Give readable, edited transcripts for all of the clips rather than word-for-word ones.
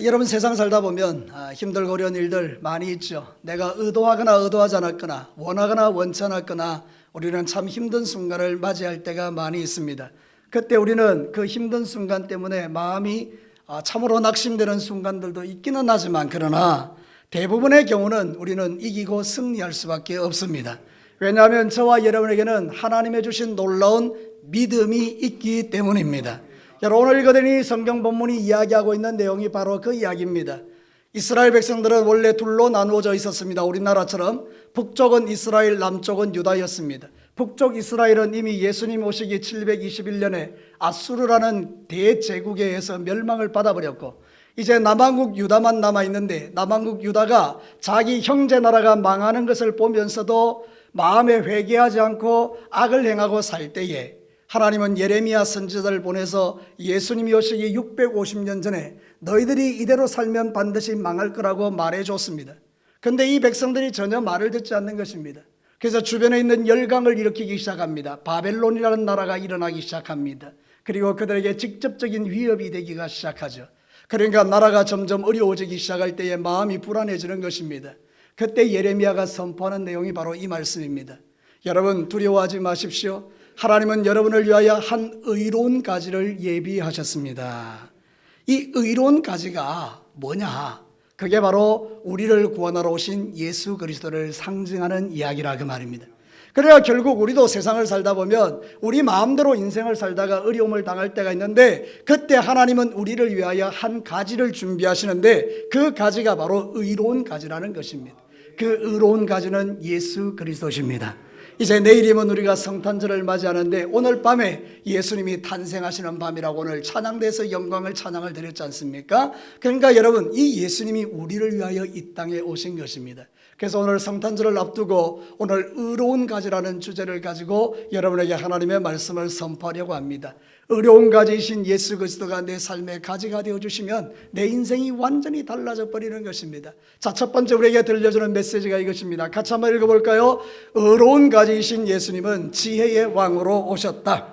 여러분 세상 살다 보면 힘들고 어려운 일들 많이 있죠. 내가 의도하거나 의도하지 않았거나 원하거나 원치 않았거나 우리는 참 힘든 순간을 맞이할 때가 많이 있습니다. 그때 우리는 그 힘든 순간 때문에 마음이 참으로 낙심되는 순간들도 있기는 하지만 그러나 대부분의 경우는 우리는 이기고 승리할 수밖에 없습니다. 왜냐하면 저와 여러분에게는 하나님의 주신 놀라운 믿음이 있기 때문입니다. 여러분, 오늘 읽어드린 성경 본문이 이야기하고 있는 내용이 바로 그 이야기입니다. 이스라엘 백성들은 원래 둘로 나누어져 있었습니다. 우리나라처럼 북쪽은 이스라엘, 남쪽은 유다였습니다. 북쪽 이스라엘은 이미 예수님 오시기 721년에 아수르라는 대제국에 의해서 멸망을 받아버렸고, 이제 남한국 유다만 남아있는데 남한국 유다가 자기 형제 나라가 망하는 것을 보면서도 마음에 회개하지 않고 악을 행하고 살 때에 하나님은 예레미야 선지자를 보내서 예수님이 오시기 650년 전에 너희들이 이대로 살면 반드시 망할 거라고 말해줬습니다. 그런데 이 백성들이 전혀 말을 듣지 않는 것입니다. 그래서 주변에 있는 열강을 일으키기 시작합니다. 바벨론이라는 나라가 일어나기 시작합니다. 그리고 그들에게 직접적인 위협이 되기가 시작하죠. 그러니까 나라가 점점 어려워지기 시작할 때에 마음이 불안해지는 것입니다. 그때 예레미야가 선포하는 내용이 바로 이 말씀입니다. 여러분, 두려워하지 마십시오. 하나님은 여러분을 위하여 한 의로운 가지를 예비하셨습니다. 이 의로운 가지가 뭐냐? 그게 바로 우리를 구원하러 오신 예수 그리스도를 상징하는 이야기라 그 말입니다. 그래야 결국 우리도 세상을 살다 보면 우리 마음대로 인생을 살다가 어려움을 당할 때가 있는데, 그때 하나님은 우리를 위하여 한 가지를 준비하시는데 그 가지가 바로 의로운 가지라는 것입니다. 그 의로운 가지는 예수 그리스도십니다. 이제 내일이면 우리가 성탄절을 맞이하는데 오늘 밤에 예수님이 탄생하시는 밤이라고 오늘 찬양대에서 영광을 찬양을 드렸지 않습니까? 그러니까 여러분, 이 예수님이 우리를 위하여 이 땅에 오신 것입니다. 그래서 오늘 성탄절을 앞두고 오늘 의로운 가지라는 주제를 가지고 여러분에게 하나님의 말씀을 선포하려고 합니다. 의로운 가지이신 예수 그리스도가 내 삶의 가지가 되어주시면 내 인생이 완전히 달라져 버리는 것입니다. 자, 첫 번째 우리에게 들려주는 메시지가 이것입니다. 같이 한번 읽어볼까요? 의로운 가지이신 예수님은 지혜의 왕으로 오셨다.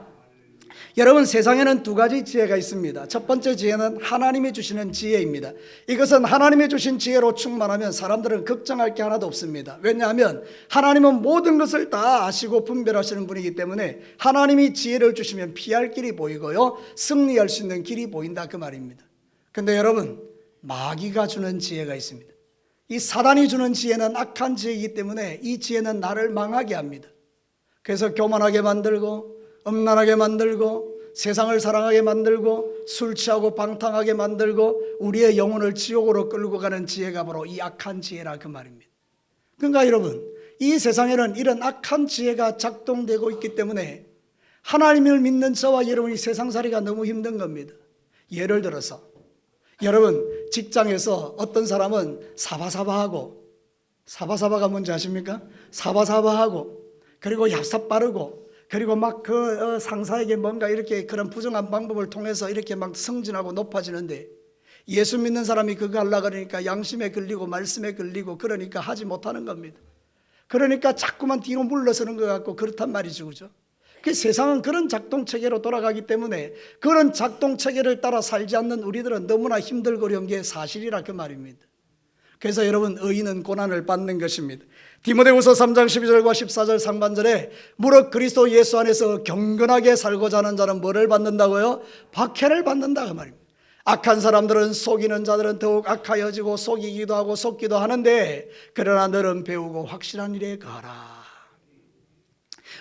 여러분, 세상에는 두 가지 지혜가 있습니다. 첫 번째 지혜는 하나님이 주시는 지혜입니다. 이것은 하나님이 주신 지혜로 충만하면 사람들은 걱정할 게 하나도 없습니다. 왜냐하면 하나님은 모든 것을 다 아시고 분별하시는 분이기 때문에 하나님이 지혜를 주시면 피할 길이 보이고요, 승리할 수 있는 길이 보인다 그 말입니다. 그런데 여러분, 마귀가 주는 지혜가 있습니다. 이 사단이 주는 지혜는 악한 지혜이기 때문에 이 지혜는 나를 망하게 합니다. 그래서 교만하게 만들고 음란하게 만들고 세상을 사랑하게 만들고 술 취하고 방탕하게 만들고 우리의 영혼을 지옥으로 끌고 가는 지혜가 바로 이 악한 지혜라 그 말입니다. 그러니까 여러분, 이 세상에는 이런 악한 지혜가 작동되고 있기 때문에 하나님을 믿는 저와 여러분이 세상살이가 너무 힘든 겁니다. 예를 들어서 여러분, 직장에서 어떤 사람은 사바사바하고, 사바사바가 뭔지 아십니까? 사바사바하고 그리고 얍삽 빠르고 그리고 막 그 상사에게 뭔가 이렇게 그런 부정한 방법을 통해서 이렇게 막 승진하고 높아지는데, 예수 믿는 사람이 그거 하려고 그러니까 양심에 걸리고 말씀에 걸리고 그러니까 하지 못하는 겁니다. 그러니까 자꾸만 뒤로 물러서는 것 같고 그렇단 말이죠, 그죠? 그 세상은 그런 작동체계로 돌아가기 때문에 그런 작동체계를 따라 살지 않는 우리들은 너무나 힘들고 어려운 게 사실이라 그 말입니다. 그래서 여러분, 의인은 고난을 받는 것입니다. 디모데후서 3장 12절과 14절 상반절에 무릇 그리스도 예수 안에서 경건하게 살고자 하는 자는 뭐를 받는다고요? 박해를 받는다 그 말입니다. 악한 사람들은, 속이는 자들은 더욱 악하여지고 속이기도 하고 속기도 하는데 그러나 너는 배우고 확실한 일에 가라.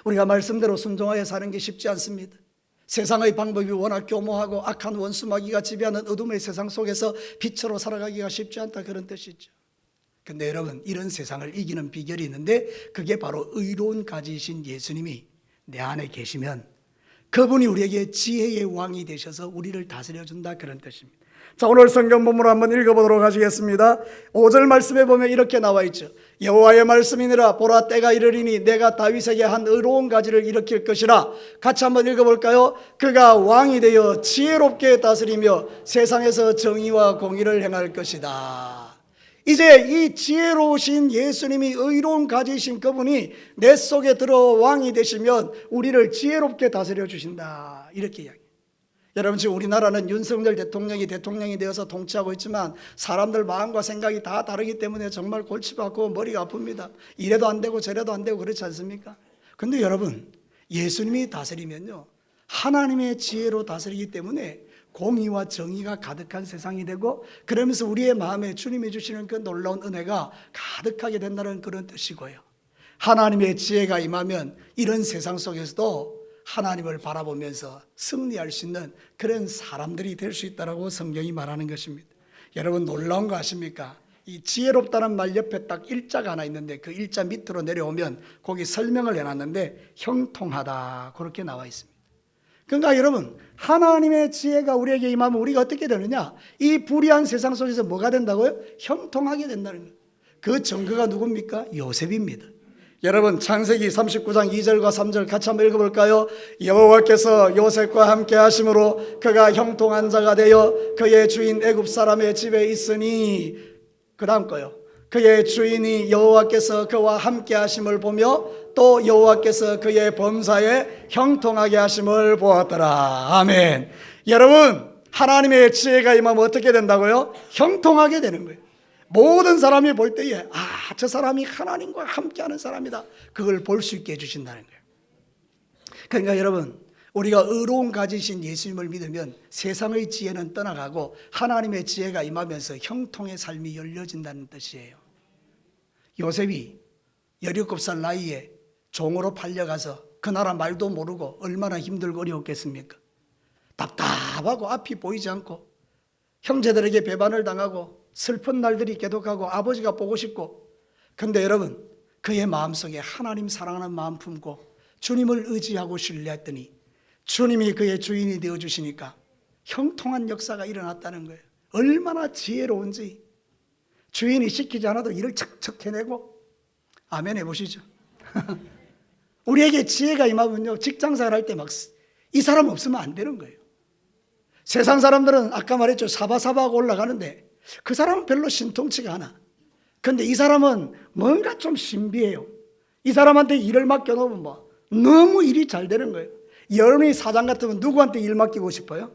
우리가 말씀대로 순종하여 사는 게 쉽지 않습니다. 세상의 방법이 워낙 교모하고 악한 원수마귀가 지배하는 어둠의 세상 속에서 빛으로 살아가기가 쉽지 않다, 그런 뜻이죠. 근데 여러분, 이런 세상을 이기는 비결이 있는데 그게 바로 의로운 가지이신 예수님이 내 안에 계시면 그분이 우리에게 지혜의 왕이 되셔서 우리를 다스려준다, 그런 뜻입니다. 자, 오늘 성경 본문을 한번 읽어보도록 하시겠습니다. 5절 말씀에 보면 이렇게 나와 있죠. 여호와의 말씀이니라, 보라 때가 이르리니 내가 다윗에게 한 의로운 가지를 일으킬 것이라. 같이 한번 읽어볼까요? 그가 왕이 되어 지혜롭게 다스리며 세상에서 정의와 공의를 행할 것이다. 이제 이 지혜로우신 예수님이 의로운 가지이신 그분이 내 속에 들어 왕이 되시면 우리를 지혜롭게 다스려 주신다, 이렇게 이야기해요. 여러분, 지금 우리나라는 윤석열 대통령이 되어서 통치하고 있지만 사람들 마음과 생각이 다 다르기 때문에 정말 골치가 아프고 머리가 아픕니다. 이래도 안 되고 저래도 안 되고 그렇지 않습니까? 근데 여러분, 예수님이 다스리면요, 하나님의 지혜로 다스리기 때문에 공의와 정의가 가득한 세상이 되고, 그러면서 우리의 마음에 주님이 주시는 그 놀라운 은혜가 가득하게 된다는 그런 뜻이고요. 하나님의 지혜가 임하면 이런 세상 속에서도 하나님을 바라보면서 승리할 수 있는 그런 사람들이 될 수 있다고 성경이 말하는 것입니다. 여러분, 놀라운 거 아십니까? 이 지혜롭다는 말 옆에 딱 일자가 하나 있는데, 그 일자 밑으로 내려오면 거기 설명을 해놨는데 형통하다 그렇게 나와 있습니다. 그러니까 여러분, 하나님의 지혜가 우리에게 임하면 우리가 어떻게 되느냐? 이 불의한 세상 속에서 뭐가 된다고요? 형통하게 된다는 거예요. 그 증거가 누굽니까? 요셉입니다. 여러분, 창세기 39장 2절과 3절 같이 한번 읽어볼까요? 여호와께서 요셉과 함께 하심으로 그가 형통한 자가 되어 그의 주인 애굽 사람의 집에 있으니, 그 다음 거요, 그의 주인이 여호와께서 그와 함께 하심을 보며 또 여호와께서 그의 범사에 형통하게 하심을 보았더라. 아멘. 여러분, 하나님의 지혜가 임하면 어떻게 된다고요? 형통하게 되는 거예요. 모든 사람이 볼 때에 저 사람이 하나님과 함께하는 사람이다, 그걸 볼 수 있게 해주신다는 거예요. 그러니까 여러분, 우리가 의로운 가지신 예수님을 믿으면 세상의 지혜는 떠나가고 하나님의 지혜가 임하면서 형통의 삶이 열려진다는 뜻이에요. 요셉이 17살 나이에 종으로 팔려가서 그 나라 말도 모르고 얼마나 힘들고 어려웠겠습니까? 답답하고 앞이 보이지 않고 형제들에게 배반을 당하고 슬픈 날들이 계속하고 아버지가 보고 싶고, 근데 여러분, 그의 마음속에 하나님 사랑하는 마음 품고 주님을 의지하고 신뢰했더니 주님이 그의 주인이 되어주시니까 형통한 역사가 일어났다는 거예요. 얼마나 지혜로운지. 주인이 시키지 않아도 일을 척척 해내고. 아멘 해보시죠. 우리에게 지혜가 임하면요, 직장생활 할 때 막 이 사람 없으면 안 되는 거예요. 세상 사람들은 아까 말했죠, 사바사바하고 올라가는데 그 사람은 별로 신통치가 않아. 근데 이 사람은 뭔가 좀 신비해요. 이 사람한테 일을 맡겨놓으면 너무 일이 잘 되는 거예요. 여러분이 사장 같으면 누구한테 일 맡기고 싶어요?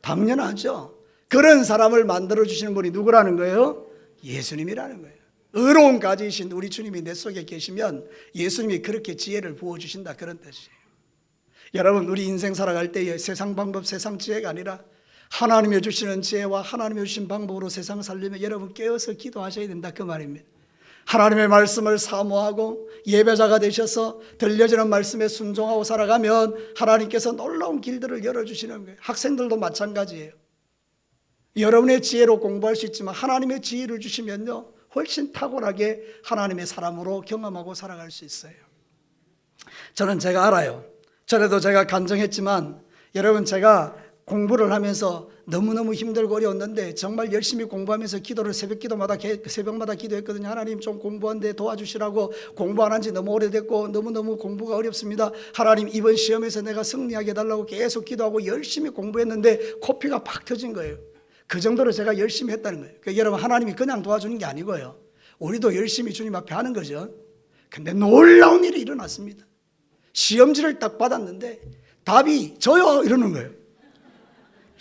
당연하죠. 그런 사람을 만들어주시는 분이 누구라는 거예요? 예수님이라는 거예요. 의로운 가지이신 우리 주님이 내 속에 계시면 예수님이 그렇게 지혜를 부어주신다, 그런 뜻이에요. 여러분, 우리 인생 살아갈 때에 세상 방법, 세상 지혜가 아니라 하나님이 주시는 지혜와 하나님이 주신 방법으로 세상 살려면 여러분 깨어서 기도하셔야 된다, 그 말입니다. 하나님의 말씀을 사모하고 예배자가 되셔서 들려지는 말씀에 순종하고 살아가면 하나님께서 놀라운 길들을 열어주시는 거예요. 학생들도 마찬가지예요. 여러분의 지혜로 공부할 수 있지만 하나님의 지혜를 주시면요, 훨씬 탁월하게 하나님의 사람으로 경험하고 살아갈 수 있어요. 저는 제가 알아요. 전에도 제가 간증했지만, 여러분, 제가 공부를 하면서 너무너무 힘들고 어려웠는데 정말 열심히 공부하면서 기도를 새벽마다 기도했거든요. 하나님, 좀 공부하는데 도와주시라고. 공부 안 한 지 너무 오래됐고 너무너무 공부가 어렵습니다. 하나님, 이번 시험에서 내가 승리하게 해달라고 계속 기도하고 열심히 공부했는데 코피가 팍 터진 거예요. 그 정도로 제가 열심히 했다는 거예요. 그러니까 여러분, 하나님이 그냥 도와주는 게 아니고요, 우리도 열심히 주님 앞에 하는 거죠. 근데 놀라운 일이 일어났습니다. 시험지를 딱 받았는데 답이 저요 이러는 거예요.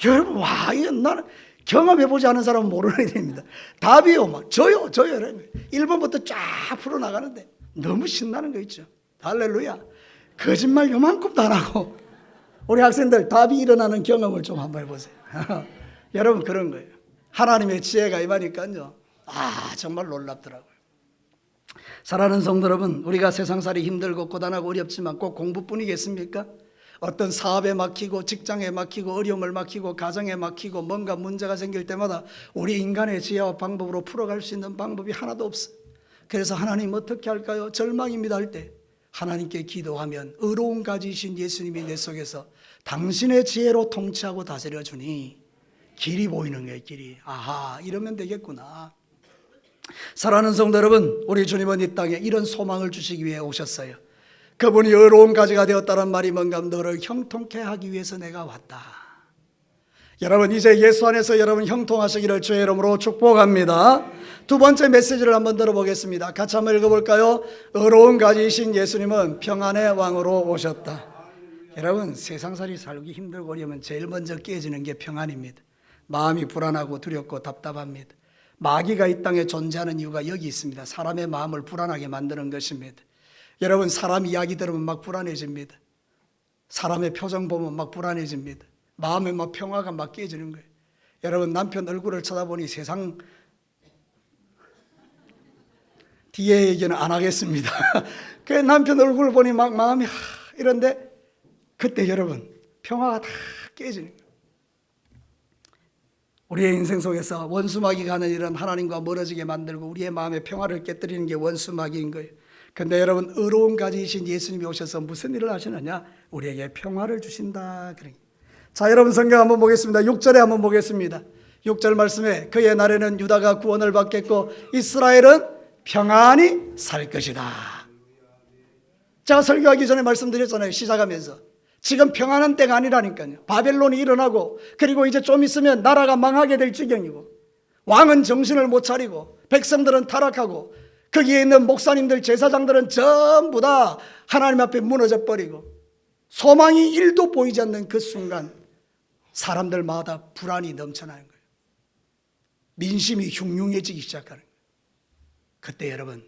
여러분, 이건 나는 경험해보지 않은 사람은 모르는 일입니다. 답이요, 막 저요 이러는 거예요. 1번부터 쫙 풀어나가는데 너무 신나는 거 있죠. 할렐루야. 거짓말 요만큼도 안 하고 우리 학생들 답이 일어나는 경험을 좀 한번 해보세요. 여러분, 그런 거예요. 하나님의 지혜가 임하니까요, 정말 놀랍더라고요. 사랑하는 성도 여러분, 우리가 세상살이 힘들고 고단하고 어렵지만 꼭 공부뿐이겠습니까? 어떤 사업에 막히고 직장에 막히고 어려움을 막히고 가정에 막히고 뭔가 문제가 생길 때마다 우리 인간의 지혜와 방법으로 풀어갈 수 있는 방법이 하나도 없어요. 그래서 하나님 어떻게 할까요? 절망입니다 할 때 하나님께 기도하면 의로운 가지이신 예수님이 내 속에서 당신의 지혜로 통치하고 다스려 주니 길이 보이는 거예요. 길이. 이러면 되겠구나. 사랑하는 성도 여러분, 우리 주님은 이 땅에 이런 소망을 주시기 위해 오셨어요. 그분이 의로운 가지가 되었다는 말이 뭔가, 너를 형통케 하기 위해서 내가 왔다. 여러분, 이제 예수 안에서 여러분 형통하시기를 주의 이름으로 축복합니다. 두 번째 메시지를 한번 들어보겠습니다. 같이 한번 읽어볼까요? 의로운 가지이신 예수님은 평안의 왕으로 오셨다. 여러분, 세상살이 살기 힘들고 어려우면 제일 먼저 깨지는 게 평안입니다. 마음이 불안하고 두렵고 답답합니다. 마귀가 이 땅에 존재하는 이유가 여기 있습니다. 사람의 마음을 불안하게 만드는 것입니다. 여러분, 사람 이야기 들으면 막 불안해집니다. 사람의 표정 보면 막 불안해집니다. 마음에 막 평화가 막 깨지는 거예요. 여러분, 남편 얼굴을 쳐다보니 세상, 뒤에 얘기는 안 하겠습니다. 그 남편 얼굴을 보니 막 마음이 이런데 그때 여러분 평화가 다 깨지는 거예요. 우리의 인생 속에서 원수마귀가 하는 일은 하나님과 멀어지게 만들고 우리의 마음의 평화를 깨뜨리는 게 원수마귀인 거예요. 근데 여러분, 의로움 가지신 예수님이 오셔서 무슨 일을 하시느냐? 우리에게 평화를 주신다. 자, 여러분 성경 한번 보겠습니다. 6절에 한번 보겠습니다. 6절 말씀에 그의 날에는 유다가 구원을 받겠고 이스라엘은 평안히 살 것이다. 제가 설교하기 전에 말씀드렸잖아요. 시작하면서 지금 평안한 때가 아니라니까요. 바벨론이 일어나고 그리고 이제 좀 있으면 나라가 망하게 될 지경이고 왕은 정신을 못 차리고 백성들은 타락하고 거기에 있는 목사님들 제사장들은 전부 다 하나님 앞에 무너져 버리고 소망이 1도 보이지 않는 그 순간 사람들마다 불안이 넘쳐나는 거예요. 민심이 흉흉해지기 시작하는 거예요. 그때 여러분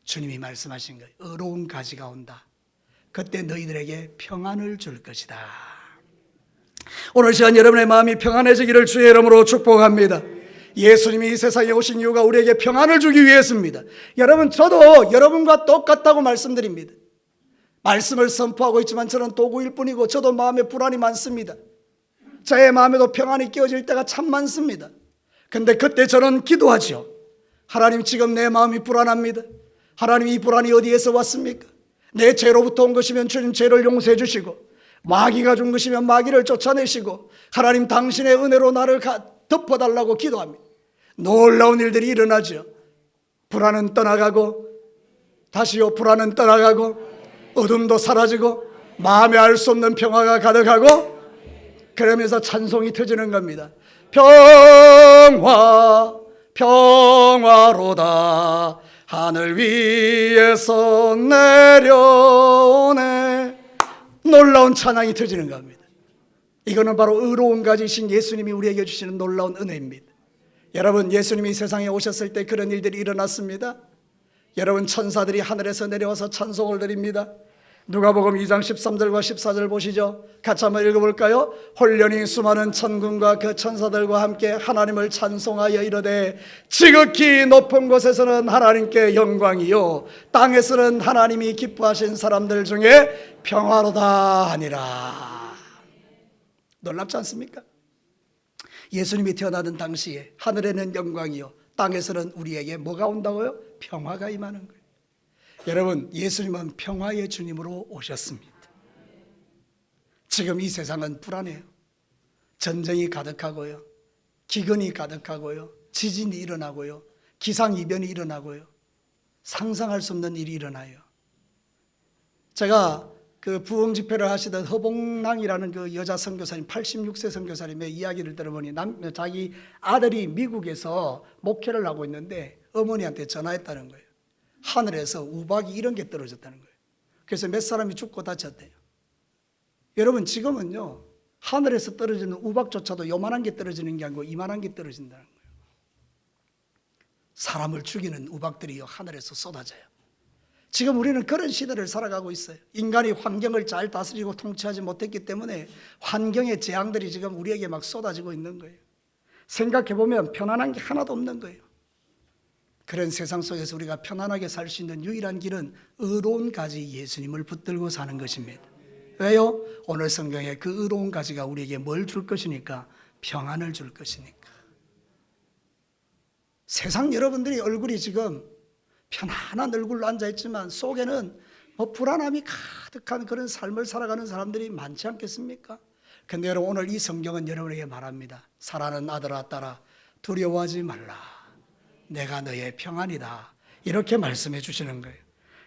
주님이 말씀하신 거예요. 의로운 가지가 온다. 그때 너희들에게 평안을 줄 것이다. 오늘 시간 여러분의 마음이 평안해지기를 주의 이름으로 축복합니다. 예수님이 이 세상에 오신 이유가 우리에게 평안을 주기 위해서입니다. 여러분, 저도 여러분과 똑같다고 말씀드립니다. 말씀을 선포하고 있지만 저는 도구일 뿐이고 저도 마음에 불안이 많습니다. 저의 마음에도 평안이 깨어질 때가 참 많습니다. 근데 그때 저는 기도하죠. 하나님, 지금 내 마음이 불안합니다. 하나님, 이 불안이 어디에서 왔습니까? 내 죄로부터 온 것이면 주님 죄를 용서해 주시고 마귀가 준 것이면 마귀를 쫓아내시고 하나님 당신의 은혜로 나를 덮어달라고 기도합니다. 놀라운 일들이 일어나죠. 불안은 떠나가고 다시요 불안은 떠나가고 어둠도 사라지고 마음에 알 수 없는 평화가 가득하고 그러면서 찬송이 터지는 겁니다. 평화 평화로다 하늘 위에서 내려오네. 놀라운 찬양이 터지는 겁니다. 이거는 바로 의로움 가지신 예수님이 우리에게 주시는 놀라운 은혜입니다. 여러분, 예수님이 세상에 오셨을 때 그런 일들이 일어났습니다. 여러분, 천사들이 하늘에서 내려와서 찬송을 드립니다. 누가복음 2장 13절과 14절 보시죠. 같이 한번 읽어볼까요? 홀련히 수많은 천군과 그 천사들과 함께 하나님을 찬송하여 이르되 지극히 높은 곳에서는 하나님께 영광이요 땅에서는 하나님이 기뻐하신 사람들 중에 평화로다 하니라. 놀랍지 않습니까? 예수님이 태어나던 당시에 하늘에는 영광이요 땅에서는 우리에게 뭐가 온다고요? 평화가 임하는 거예요. 여러분, 예수님은 평화의 주님으로 오셨습니다. 지금 이 세상은 불안해요. 전쟁이 가득하고요, 기근이 가득하고요, 지진이 일어나고요, 기상이변이 일어나고요, 상상할 수 없는 일이 일어나요. 제가 그 부흥 집회를 하시던 허봉랑이라는 그 여자 선교사님, 86세 선교사님의 이야기를 들어보니 자기 아들이 미국에서 목회를 하고 있는데 어머니한테 전화했다는 거예요. 하늘에서 우박이 이런 게 떨어졌다는 거예요. 그래서 몇 사람이 죽고 다쳤대요. 여러분, 지금은요 하늘에서 떨어지는 우박조차도 요만한 게 떨어지는 게 아니고 이만한 게 떨어진다는 거예요. 사람을 죽이는 우박들이요 하늘에서 쏟아져요. 지금 우리는 그런 시대를 살아가고 있어요. 인간이 환경을 잘 다스리고 통치하지 못했기 때문에 환경의 재앙들이 지금 우리에게 막 쏟아지고 있는 거예요. 생각해보면 편안한 게 하나도 없는 거예요. 그런 세상 속에서 우리가 편안하게 살 수 있는 유일한 길은 의로운 가지 예수님을 붙들고 사는 것입니다. 왜요? 오늘 성경에 그 의로운 가지가 우리에게 뭘 줄 것이니까? 평안을 줄 것이니까. 세상 여러분들이 얼굴이 지금 편안한 얼굴로 앉아있지만 속에는 불안함이 가득한 그런 삶을 살아가는 사람들이 많지 않겠습니까? 근데 여러분, 오늘 이 성경은 여러분에게 말합니다. 사랑하는 아들아 딸아, 두려워하지 말라. 내가 너의 평안이다. 이렇게 말씀해 주시는 거예요.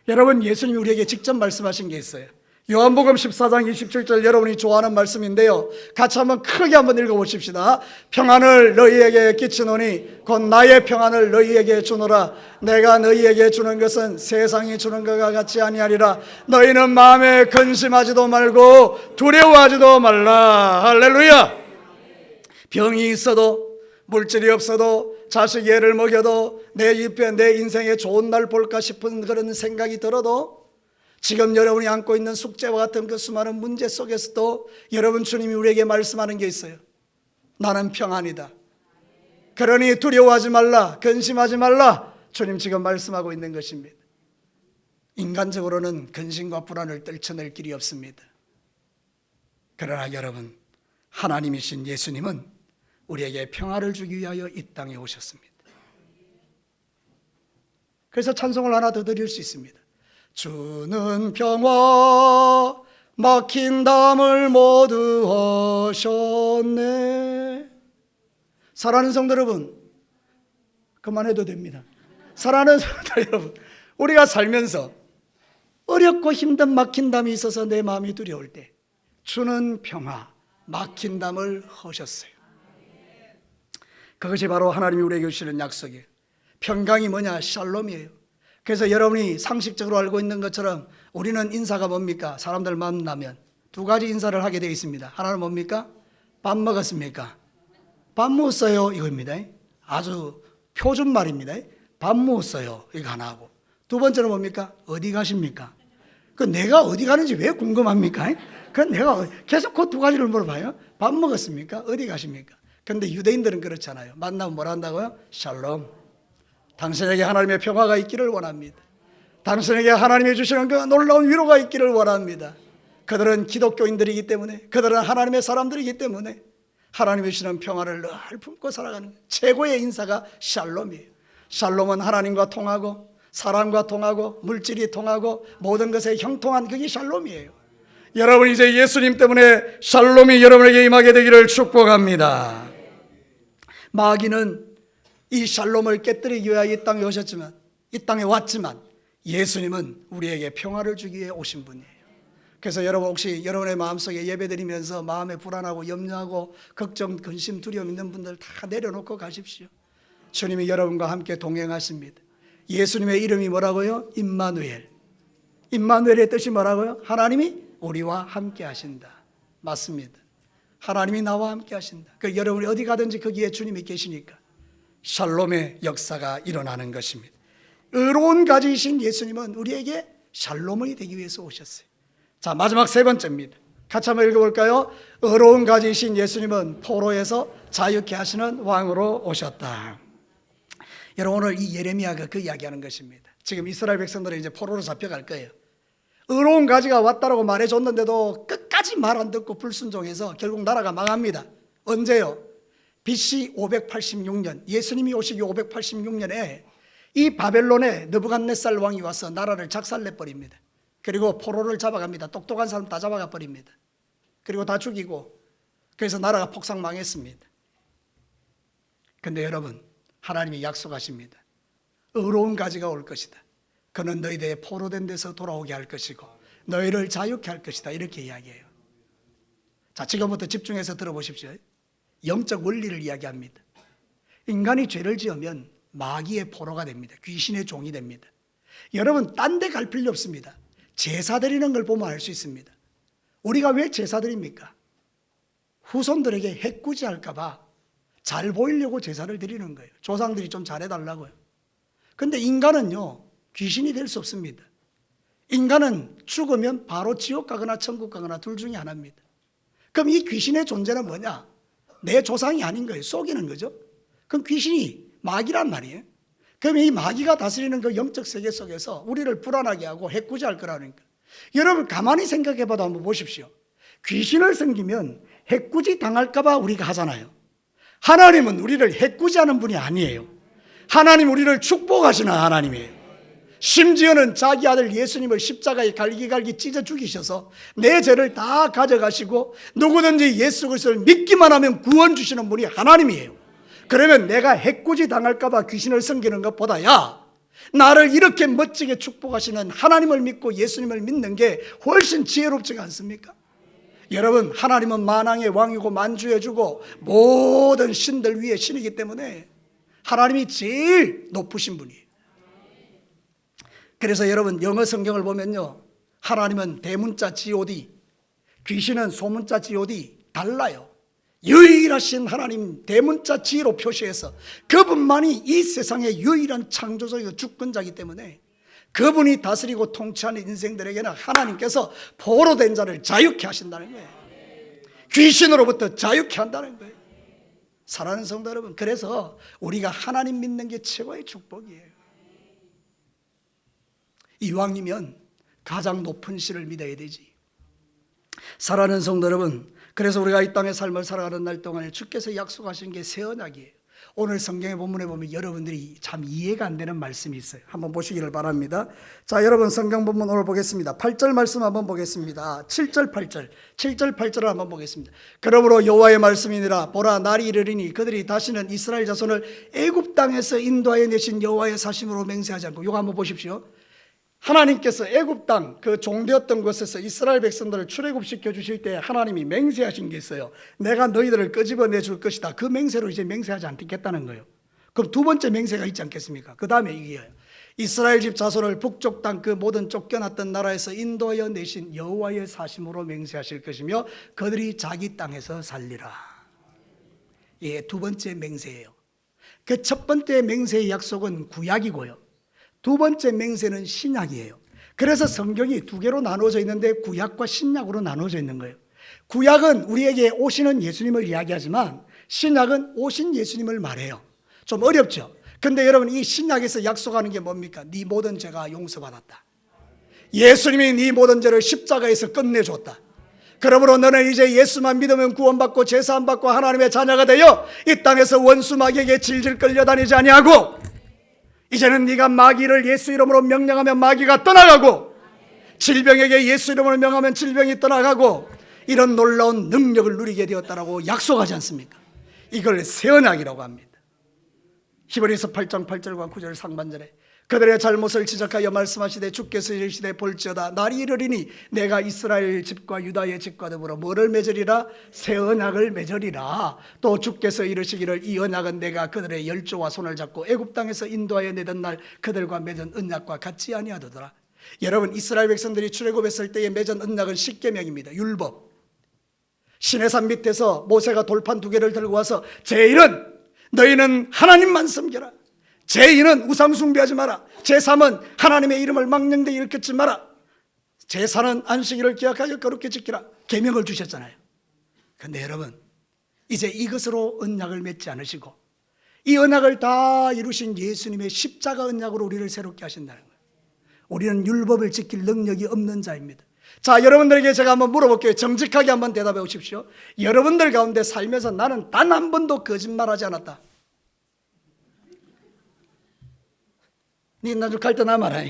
여러분, 예수님이 우리에게 직접 말씀하신 게 있어요. 요한복음 14장 27절 여러분이 좋아하는 말씀인데요, 같이 한번 크게 한번 읽어보십시다. 평안을 너희에게 끼치노니 곧 나의 평안을 너희에게 주노라. 내가 너희에게 주는 것은 세상이 주는 것과 같이 아니하리라. 너희는 마음에 근심하지도 말고 두려워하지도 말라. 할렐루야. 병이 있어도, 물질이 없어도, 자식 애를 먹여도, 내 옆에 내 인생에 좋은 날 볼까 싶은 그런 생각이 들어도, 지금 여러분이 안고 있는 숙제와 같은 그 수많은 문제 속에서도 여러분, 주님이 우리에게 말씀하는 게 있어요. 나는 평안이다. 그러니 두려워하지 말라, 근심하지 말라. 주님 지금 말씀하고 있는 것입니다. 인간적으로는 근심과 불안을 떨쳐낼 길이 없습니다. 그러나 여러분, 하나님이신 예수님은 우리에게 평안을 주기 위하여 이 땅에 오셨습니다. 그래서 찬송을 하나 더 드릴 수 있습니다. 주는 평화 막힌 담을 모두 하셨네. 사랑하는 성도 여러분, 그만해도 됩니다. 사랑하는 성도 여러분, 우리가 살면서 어렵고 힘든 막힌 담이 있어서 내 마음이 두려울 때 주는 평화 막힌 담을 하셨어요. 그것이 바로 하나님이 우리에게 주시는 약속이에요. 평강이 뭐냐? 샬롬이에요. 그래서 여러분이 상식적으로 알고 있는 것처럼 우리는 인사가 뭡니까? 사람들 만나면 두 가지 인사를 하게 되어 있습니다. 하나는 뭡니까? 밥 먹었습니까? 밥 먹었어요, 이겁니다. 아주 표준 말입니다. 밥 먹었어요, 이거 하나 하고, 두 번째는 뭡니까? 어디 가십니까? 그 내가 어디 가는지 왜 궁금합니까? 그 내가 계속 그 두 가지를 물어봐요. 밥 먹었습니까? 어디 가십니까? 그런데 유대인들은 그렇잖아요. 만나면 뭐라 한다고요? 샬롬. 당신에게 하나님의 평화가 있기를 원합니다. 당신에게 하나님이 주시는 그 놀라운 위로가 있기를 원합니다. 그들은 기독교인들이기 때문에, 그들은 하나님의 사람들이기 때문에 하나님이 주시는 평화를 늘 품고 살아가는 최고의 인사가 샬롬이에요. 샬롬은 하나님과 통하고, 사람과 통하고, 물질이 통하고, 모든 것에 형통한 그게 샬롬이에요. 여러분, 이제 예수님 때문에 샬롬이 여러분에게 임하게 되기를 축복합니다. 마귀는 이 샬롬을 깨뜨리기 위하여 이 땅에 오셨지만, 이 땅에 왔지만, 예수님은 우리에게 평화를 주기 위해 오신 분이에요. 그래서 여러분, 혹시 여러분의 마음속에 예배드리면서 마음에 불안하고 염려하고 걱정, 근심, 두려움 있는 분들 다 내려놓고 가십시오. 주님이 여러분과 함께 동행하십니다. 예수님의 이름이 뭐라고요? 임마누엘. 임마누엘의 뜻이 뭐라고요? 하나님이 우리와 함께 하신다. 맞습니다. 하나님이 나와 함께 하신다. 그 여러분이 어디 가든지 거기에 주님이 계시니까 샬롬의 역사가 일어나는 것입니다. 의로운 가지이신 예수님은 우리에게 샬롬이 되기 위해서 오셨어요. 자, 마지막 세 번째입니다. 같이 한번 읽어볼까요? 의로운 가지이신 예수님은 포로에서 자유케 하시는 왕으로 오셨다. 여러분, 오늘 이 예레미야가 그 이야기하는 것입니다. 지금 이스라엘 백성들은 이제 포로로 잡혀갈 거예요. 의로운 가지가 왔다라고 말해줬는데도 끝까지 말 안 듣고 불순종해서 결국 나라가 망합니다. 언제요? BC 586년, 예수님이 오시기 586년에 이 바벨론에 느부갓네살 왕이 와서 나라를 작살내버립니다. 그리고 포로를 잡아갑니다. 똑똑한 사람 다 잡아가 버립니다. 그리고 다 죽이고, 그래서 나라가 폭삭망했습니다. 그런데 여러분, 하나님이 약속하십니다. 의로운 가지가 올 것이다. 그는 너희들의 포로된 데서 돌아오게 할 것이고 너희를 자유케 할 것이다. 이렇게 이야기해요. 자, 지금부터 집중해서 들어보십시오. 영적 원리를 이야기합니다. 인간이 죄를 지으면 마귀의 포로가 됩니다. 귀신의 종이 됩니다. 여러분, 딴 데 갈 필요 없습니다. 제사 드리는 걸 보면 알 수 있습니다. 우리가 왜 제사 드립니까? 후손들에게 해꾸지할까 봐 잘 보이려고 제사를 드리는 거예요. 조상들이 좀 잘해달라고요. 근데 인간은요, 귀신이 될 수 없습니다. 인간은 죽으면 바로 지옥 가거나 천국 가거나 둘 중에 하나입니다. 그럼 이 귀신의 존재는 뭐냐? 내 조상이 아닌 거예요. 속이는 거죠. 그럼 귀신이 마귀란 말이에요. 그럼 이 마귀가 다스리는 그 영적 세계 속에서 우리를 불안하게 하고 해꾸지할 거라니까. 여러분, 가만히 생각해봐도 한번 보십시오. 귀신을 섬기면 해꾸지 당할까 봐 우리가 하잖아요. 하나님은 우리를 해꾸지하는 분이 아니에요. 하나님 우리를 축복하시는 하나님이에요. 심지어는 자기 아들 예수님을 십자가에 갈기갈기 찢어 죽이셔서 내 죄를 다 가져가시고 누구든지 예수 그리스도를 믿기만 하면 구원 주시는 분이 하나님이에요. 그러면 내가 해꾸지 당할까 봐 귀신을 섬기는 것보다야 나를 이렇게 멋지게 축복하시는 하나님을 믿고 예수님을 믿는 게 훨씬 지혜롭지가 않습니까? 여러분, 하나님은 만왕의 왕이고 만주해주고 모든 신들 위에 신이기 때문에 하나님이 제일 높으신 분이에요. 그래서 여러분, 영어 성경을 보면요, 하나님은 대문자 God, 귀신은 소문자 God 달라요. 유일하신 하나님 대문자 G로 표시해서 그분만이 이 세상의 유일한 창조적이고 주권자이기 때문에 그분이 다스리고 통치하는 인생들에게는 하나님께서 포로된 자를 자유케 하신다는 거예요. 귀신으로부터 자유케 한다는 거예요. 사랑하는 성도 여러분, 그래서 우리가 하나님 믿는 게 최고의 축복이에요. 이왕이면 가장 높은 신을 믿어야 되지. 사랑하는 성도 여러분, 그래서 우리가 이 땅의 삶을 살아가는 날 동안에 주께서 약속하신 게 새 언약이에요. 오늘 성경의 본문에 보면 여러분들이 참 이해가 안 되는 말씀이 있어요. 한번 보시기를 바랍니다. 자, 여러분 성경 본문 오늘 보겠습니다. 8절 말씀 한번 보겠습니다. 7절 8절 7절 8절을 한번 보겠습니다. 그러므로 여호와의 말씀이니라, 보라 날이 이르리니 그들이 다시는 이스라엘 자손을 애굽 땅에서 인도하여 내신 여호와의 사심으로 맹세하지 않고. 이거 한번 보십시오. 하나님께서 애굽 땅, 그 종되었던 곳에서 이스라엘 백성들을 출애굽시켜 주실 때 하나님이 맹세하신 게 있어요. 내가 너희들을 끄집어내 줄 것이다. 그 맹세로 이제 맹세하지 않겠다는 거예요. 그럼 두 번째 맹세가 있지 않겠습니까? 그 다음에 이게요, 이스라엘 집 자손을 북쪽 땅 그 모든 쫓겨났던 나라에서 인도하여 내신 여호와의 사심으로 맹세하실 것이며 그들이 자기 땅에서 살리라. 예, 두 번째 맹세예요. 그 첫 번째 맹세의 약속은 구약이고요, 두 번째 맹세는 신약이에요. 그래서 성경이 두 개로 나눠져 있는데 구약과 신약으로 나눠져 있는 거예요. 구약은 우리에게 오시는 예수님을 이야기하지만 신약은 오신 예수님을 말해요. 좀 어렵죠? 근데 여러분, 이 신약에서 약속하는 게 뭡니까? 네 모든 죄가 용서받았다. 예수님이 네 모든 죄를 십자가에서 끝내줬다. 그러므로 너는 이제 예수만 믿으면 구원받고 제사함 받고 하나님의 자녀가 되어 이 땅에서 원수 마귀에게 질질 끌려다니지 아니하고, 이제는 네가 마귀를 예수 이름으로 명령하면 마귀가 떠나가고, 질병에게 예수 이름으로 명하면 질병이 떠나가고, 이런 놀라운 능력을 누리게 되었다라고 약속하지 않습니까? 이걸 새 언약이라고 합니다. 히브리서 8장 8절과 9절 상반절에 그들의 잘못을 지적하여 말씀하시되 주께서 이르시되 볼지어다 날이 이르리니 내가 이스라엘 집과 유다의 집과 더불어 뭐를 맺으리라? 새 언약을 맺으리라. 또 주께서 이르시기를 이 언약은 내가 그들의 열조와 손을 잡고 애굽 땅에서 인도하여 내던 날 그들과 맺은 언약과 같지 아니하더라. 여러분, 이스라엘 백성들이 출애굽했을 때에 맺은 언약은 십계명입니다. 율법. 시내산 밑에서 모세가 돌판 두 개를 들고 와서 제1은 너희는 하나님만 섬겨라, 제2는 우상 숭배하지 마라, 제3은 하나님의 이름을 망령되이 일컫지 마라, 제4는 안식일을 기억하여 거룩히 지키라, 계명을 주셨잖아요. 그런데 여러분, 이제 이것으로 언약을 맺지 않으시고 이 언약을 다 이루신 예수님의 십자가 언약으로 우리를 새롭게 하신다는 거예요. 우리는 율법을 지킬 능력이 없는 자입니다. 자, 여러분들에게 제가 한번 물어볼게요. 정직하게 한번 대답해 보십시오. 여러분들 가운데 살면서 나는 단 한 번도 거짓말하지 않았다. 니 나중 갈 때 나 말아.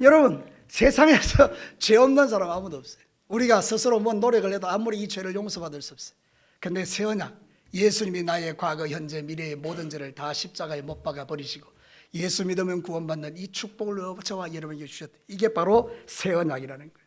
여러분, 세상에서 죄 없는 사람 아무도 없어요. 우리가 스스로 뭐 노력을 해도 아무리 이 죄를 용서받을 수 없어요. 근데 새 언약, 예수님이 나의 과거, 현재, 미래의 모든 죄를 다 십자가에 못 박아 버리시고 예수 믿으면 구원받는 이 축복을 저와 여러분에게 주셨다. 이게 바로 새 언약이라는 거예요.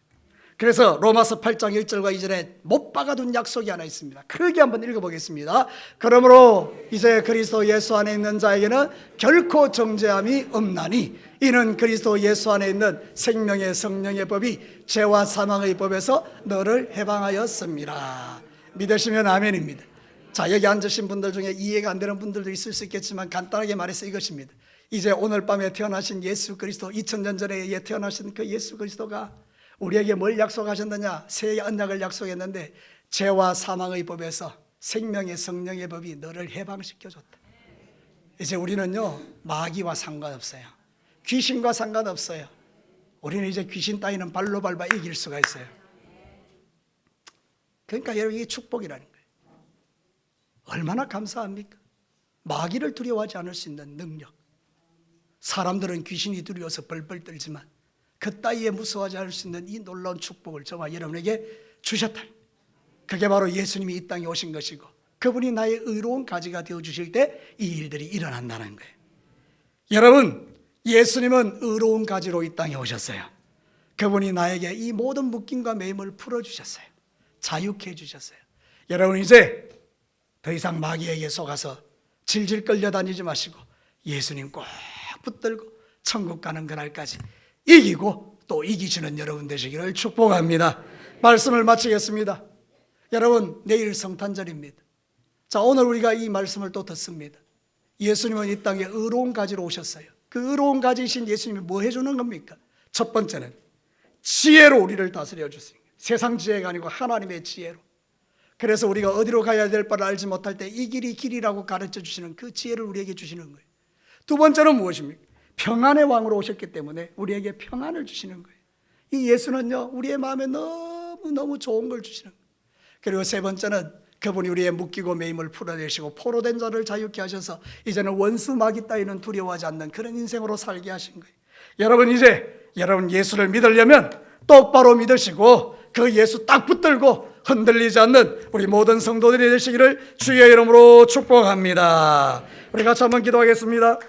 그래서 로마서 8장 1절과 2절에 못 박아둔 약속이 하나 있습니다. 크게 한번 읽어보겠습니다. 그러므로 이제 그리스도 예수 안에 있는 자에게는 결코 정죄함이 없나니 이는 그리스도 예수 안에 있는 생명의 성령의 법이 죄와 사망의 법에서 너를 해방하였습니다. 믿으시면 아멘입니다. 자, 여기 앉으신 분들 중에 이해가 안 되는 분들도 있을 수 있겠지만 간단하게 말해서 이것입니다. 이제 오늘 밤에 태어나신 예수 그리스도, 2000년 전에 태어나신 그 예수 그리스도가 우리에게 뭘 약속하셨느냐? 새 언약을 약속했는데 죄와 사망의 법에서 생명의 성령의 법이 너를 해방시켜줬다. 이제 우리는요, 마귀와 상관없어요. 귀신과 상관없어요. 우리는 이제 귀신 따위는 발로 밟아 이길 수가 있어요. 그러니까 여러분, 이게 축복이라는 거예요. 얼마나 감사합니까? 마귀를 두려워하지 않을 수 있는 능력. 사람들은 귀신이 두려워서 벌벌 떨지만 그 따위에 무서워하지 않을 수 있는 이 놀라운 축복을 저와 여러분에게 주셨다. 그게 바로 예수님이 이 땅에 오신 것이고 그분이 나의 의로운 가지가 되어주실 때 이 일들이 일어난다는 거예요. 여러분, 예수님은 의로운 가지로 이 땅에 오셨어요. 그분이 나에게 이 모든 묶임과 매임을 풀어주셨어요. 자유케 해주셨어요. 여러분 이제 더 이상 마귀에게 속아서 질질 끌려다니지 마시고 예수님 꼭 붙들고 천국 가는 그날까지 이기고 또 이기시는 여러분 되시기를 축복합니다. 말씀을 마치겠습니다. 여러분 내일 성탄절입니다. 자, 오늘 우리가 이 말씀을 또 듣습니다. 예수님은 이 땅에 의로운 가지로 오셨어요. 그 의로운 가지이신 예수님이 뭐 해주는 겁니까? 첫 번째는 지혜로 우리를 다스려 주세요. 세상 지혜가 아니고 하나님의 지혜로. 그래서 우리가 어디로 가야 될 바를 알지 못할 때 이 길이 길이라고 가르쳐 주시는 그 지혜를 우리에게 주시는 거예요. 두 번째는 무엇입니까? 평안의 왕으로 오셨기 때문에 우리에게 평안을 주시는 거예요. 이 예수는요, 우리의 마음에 너무너무 좋은 걸 주시는 거예요. 그리고 세 번째는 그분이 우리의 묶이고 매임을 풀어내시고 포로된 자를 자유케 하셔서 이제는 원수 마귀 따위는 두려워하지 않는 그런 인생으로 살게 하신 거예요. 여러분 이제 여러분 예수를 믿으려면 똑바로 믿으시고 그 예수 딱 붙들고 흔들리지 않는 우리 모든 성도들이 되시기를 주의 이름으로 축복합니다. 우리 같이 한번 기도하겠습니다.